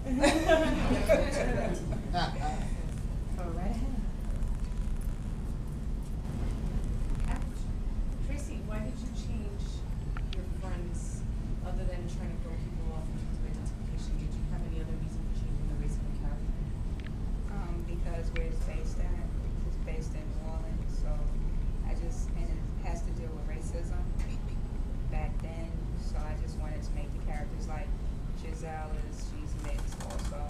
right ahead. Tracy, why did you change your friends other than trying to throw people off in terms of identification? Did you have any other reason for changing the race of the character? Because where it's based at, it's based in New Orleans, so and it has to deal with racism back then, so I just wanted to make the characters like Giselle she's mixed also.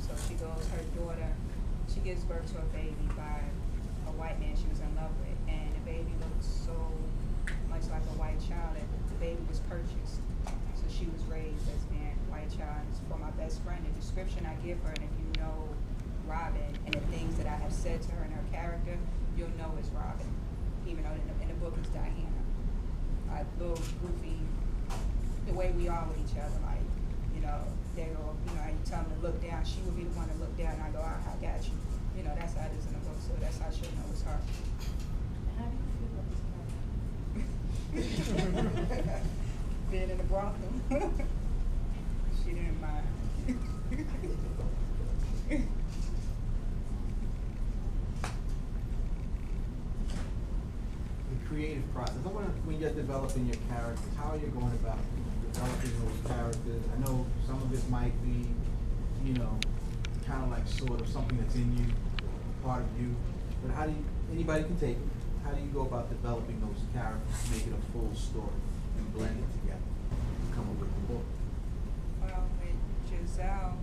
So her daughter, she gives birth to a baby by a white man she was in love with, and the baby looked so much like a white child that the baby was purchased. So she was raised as being a white child. And for my best friend, the description I give her, and if you know Robin and the things that I have said to her and her character, you'll know it's Robin, even though in the book it's Diana. Like little goofy, the way we are with each other, like, they go, you tell them to look down, she would be the one to look down, and I go, I got you. That's how it is in the book, so that's how she'll know it's her. How do you feel about this character? Being in the brothel. She didn't mind. The creative process. I wonder when you're developing your characters, how are you going about developing those characters? I know some of it might be, kind of like sort of something that's in you, part of you. But how do you, anybody can take it. How do you go about developing those characters to make it a full story and blend it together and come up with the book? Well, with Giselle,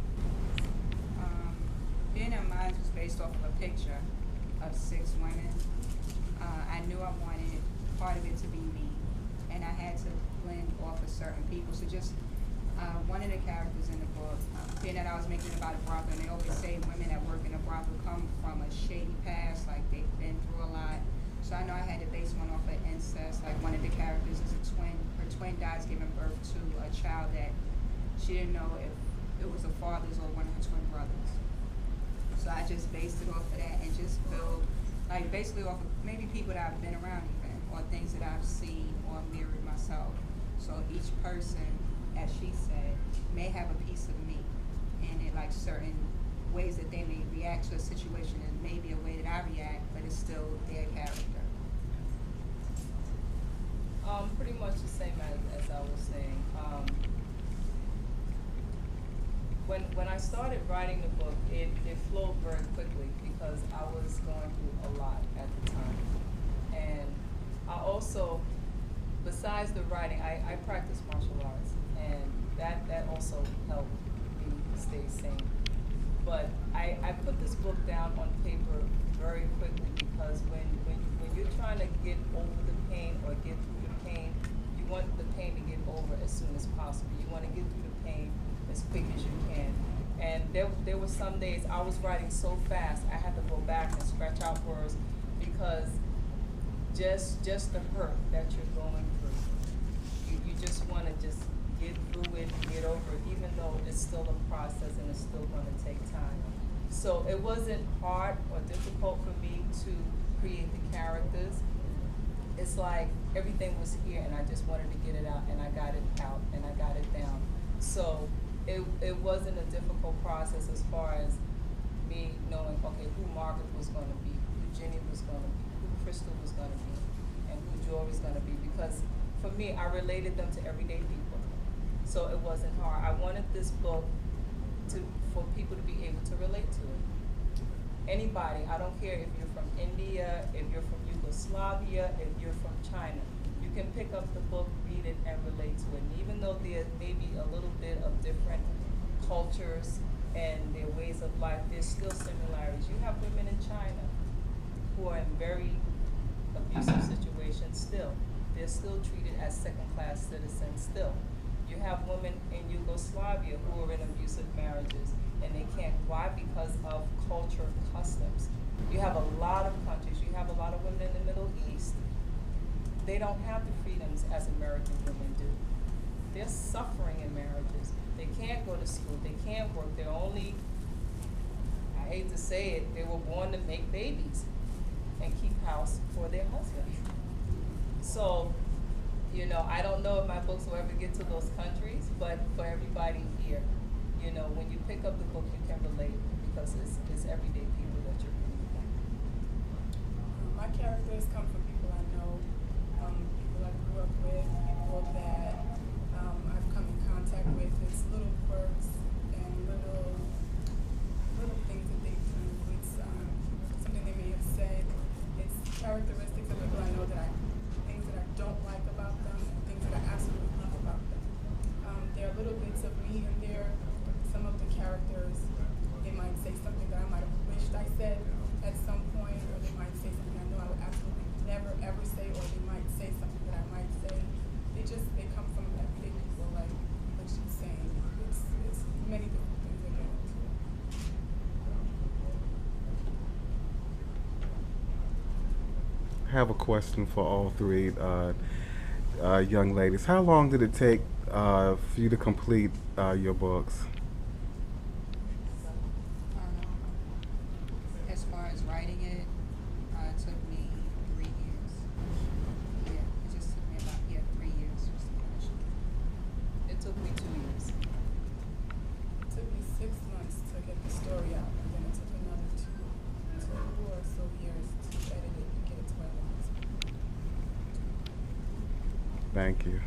being in mind was based off of a picture of 6 women. I knew I wanted part of it to be me, and I had to blend off of certain people. So just one of the characters in the book, being that I was making it about a brothel, and they always say women that work in a brothel come from a shady past, like they've been through a lot. So I know I had to base one off of incest. Like one of the characters is a twin. Her twin dies giving birth to a child that she didn't know if it was a father's or one of her twin brothers. So I just based it off of that and just build, like basically off of maybe people that I've been around even, or things that I've seen or mirrored myself. So each person, as she said, may have a piece of me, and it like certain ways that they may react to a situation, and maybe a way that I react, but it's still their character. Pretty much the same as I was saying. When I started writing the book, it flowed very quickly because I was going through a lot at the time. And I also, besides the writing, I practice martial arts, and that also helped me stay sane. But I put this book down on paper very quickly because when you're trying to get over the pain or get through the pain, you want the pain to get over as soon as possible. You want to get through the pain as quick as you can. And there were some days I was writing so fast I had to go back and stretch out words because just the hurt that you're going through, you just want to just get through it and get over it, even though it's still a process and it's still going to take time. So it wasn't hard or difficult for me to create the characters. It's like everything was here and I just wanted to get it out, and I got it out and I got it down. So it wasn't a difficult process as far as me knowing, okay, who Margaret was going to be, who Jenny was going to be, who Crystal was going to be, and who Joy was going to be, because for me, I related them to everyday people. So it wasn't hard. I wanted this book for people to be able to relate to it. Anybody, I don't care if you're from India, if you're from Yugoslavia, if you're from China, you can pick up the book, read it, and relate to it. And even though there may be a little bit of different cultures and their ways of life, there's still similarities. You have women in China who are in very abusive situations still. They're still treated as second-class citizens still. You have women in Yugoslavia who are in abusive marriages, and they can't. Why? Because of culture, customs. You have a lot of countries. You have a lot of women in the Middle East. They don't have the freedoms as American women do. They're suffering in marriages. They can't go to school. They can't work. They're only, I hate to say it, they were born to make babies and keep house for their husbands. So, I don't know if my books will ever get to those countries, but for everybody here, when you pick up the book, you can relate because it's everyday people that you're reading. My characters come from people I know, people I grew up with, people that I've come in contact with. It's little quirks and little things that they do. It's something they may have said. It's characteristics of people I know things that I don't like about them, and things that I absolutely love about them. There are little bits of me in there. Some of the characters, they might say something that I might have wished I said at some point, or they might say something I know I would absolutely never ever say, or they might say something that I might say. They come from everyday people, like what she's saying. It's many different things that go into it. I have a question for all three young ladies. How long did it take for you to complete your books? As far as writing it, it took me 3 years. Yeah, it just took me about 3 years just to finish it. It took me 2 years. It took me 6 months to get the story out, and then it took another 2 or so years to edit it and get it to where it was. Thank you.